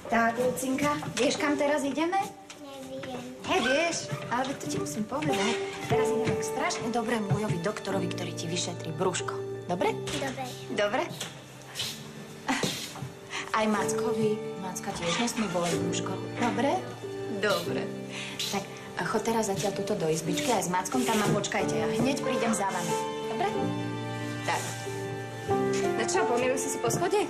Tak, Lucinka, vieš, kam teraz ideme? Neviem. Nevieš, ale to ti musím povedať. Teraz ideme k strašne dobrému ujovi doktorovi, ktorý ti vyšetrí brúško. Dobre? Dobre. Dobre? Aj Mackovi. Macka tiež nesmie boleť brúško. Dobre? Dobre. Tak chod teraz zatiaľ tuto do izbičky aj s Mackom, tam ma počkajte. Ja hneď prídem za vami. Dobre? Tak. No čo, pomýlil si po schode?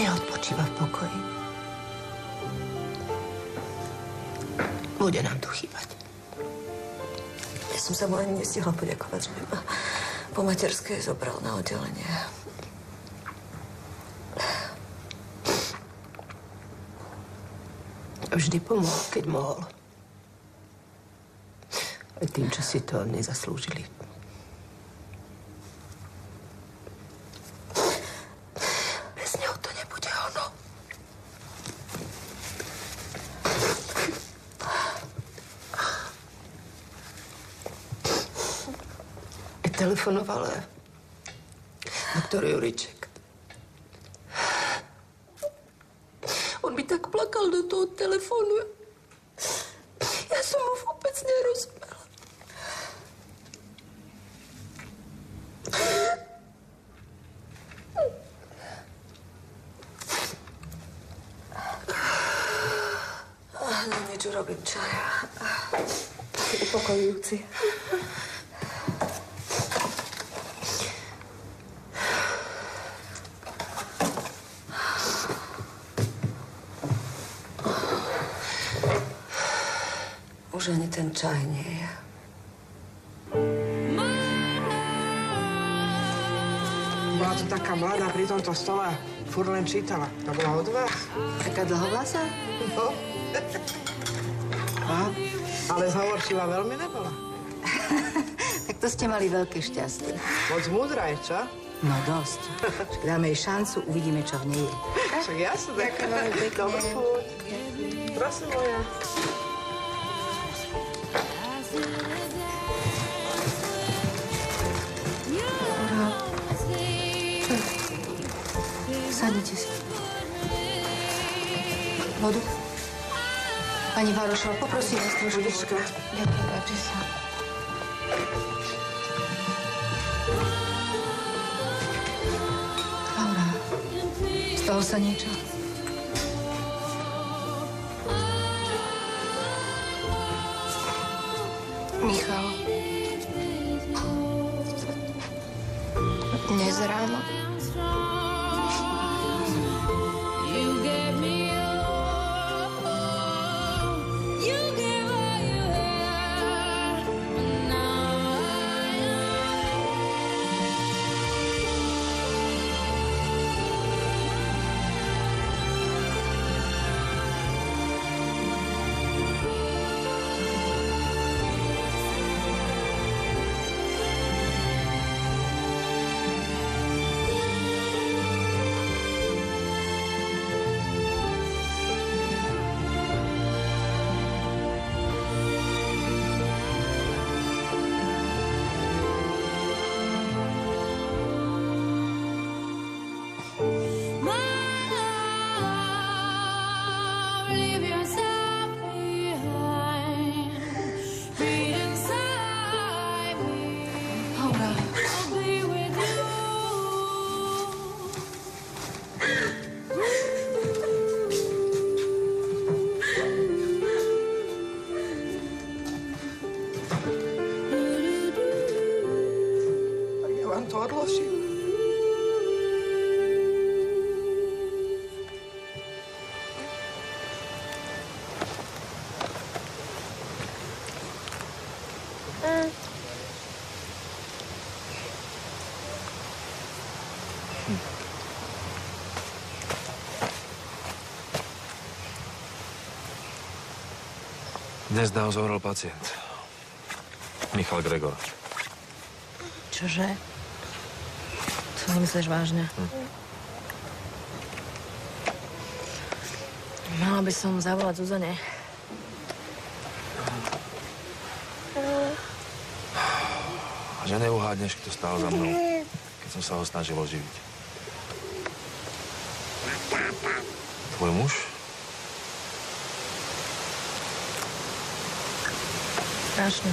Neodpočíva v pokoji. Bude nám tu chýbať. Ja som sa mu ani nestihla poďakovať, že ma po materskej zobral na oddelenie. Vždy pomohol, keď mohol. Aj tým, čo si to nezaslúžili. Bez neho to nebude ono. Telefonoval doktor Juriček. On by tak plakal do toho telefónu. Ja som mu vôbec nerozumela. Niečo robím čaj. Taký upokojujúci. Už ani ten čaj nie je. Bola tu taká mladá pri tomto stole, furt len čítala. To bola od vás? Taká dlhovlasá? No. A? Ale zhovorčivá veľmi nebola. Tak to ste mali veľké šťastie. Moc múdra je, čo? No dosť. Dáme jej šancu, uvidíme, čo v nej je. Však jasne. Ďakujem veľmi pekne. Dobrú chuť. Prosím moja. Sadnite si. Vodu? Pani Várošová, poprosím vás trošku. Vodička. Ďakujem, páči sa. Laura, stalo sa niečo? Michal. Dnes ráno. Dnes dám zomrel pacient. Michal Gregor. Čože? To nemyslíš vážne? Mala by som zavolať Zuzane. Že neuhádneš, kto stál za mnou, keď som sa ho snažil oživiť. Tvoj muž? Strašne.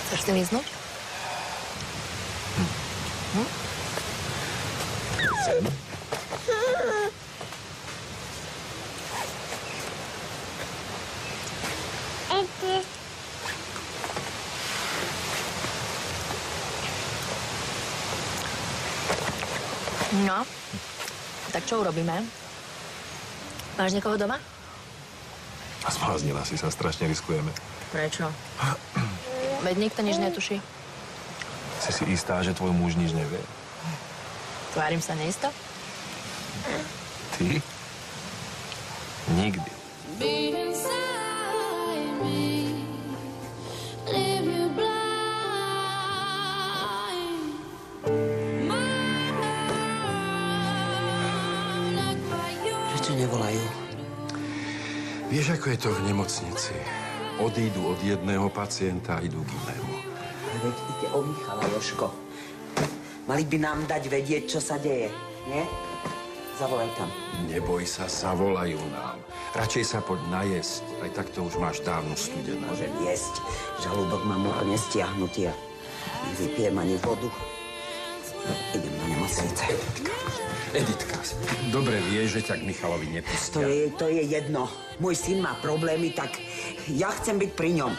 Chceš si vyznúť? Chcem. No, tak čo urobíme? Máš niekoho doma? A zbláznila si sa, strašne riskujeme. Prečo? Veď nikto nič netuší. Si si istá, že tvoj muž nič nevie? Tvárim sa neisto? Ty? Nikdy. Prečo nevolajú? Vieš, ako je to v nemocnici? Odídu od jedného pacienta a idú k inému. Veď ide o Michala, Jožko. Mali by nám dať vedieť, čo sa deje, nie? Zavolaj tam. Neboj sa, zavolajú nám. Radšej sa poď najesť. Aj tak to už máš dávno studené. Môžem jesť. Žalúdok mám úplne stiahnutý a nevypijem ani vodu. Idem na nemocnice. Editka, dobre vieš, že ťa k Michalovi nepustia. To je jedno. Môj syn má problémy, tak ja chcem byť pri ňom.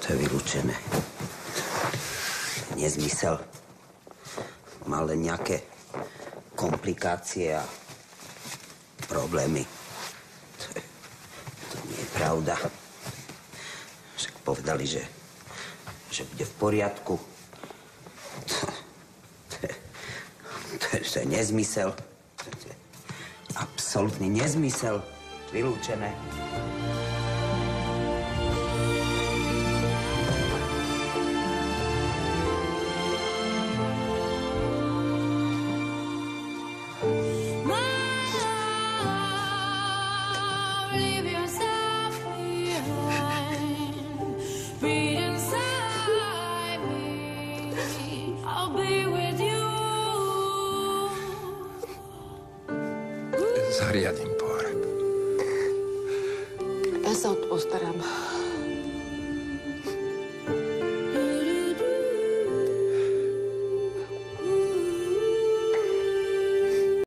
To je vylúčené. Nezmysel. Mal len nejaké komplikácie a problémy. To nie je pravda. Však povedali, že bude v poriadku. To je nezmysel. To je absolútny nezmysel. Vylúčené. Zariadím pohreb. Ja sa o to postaram.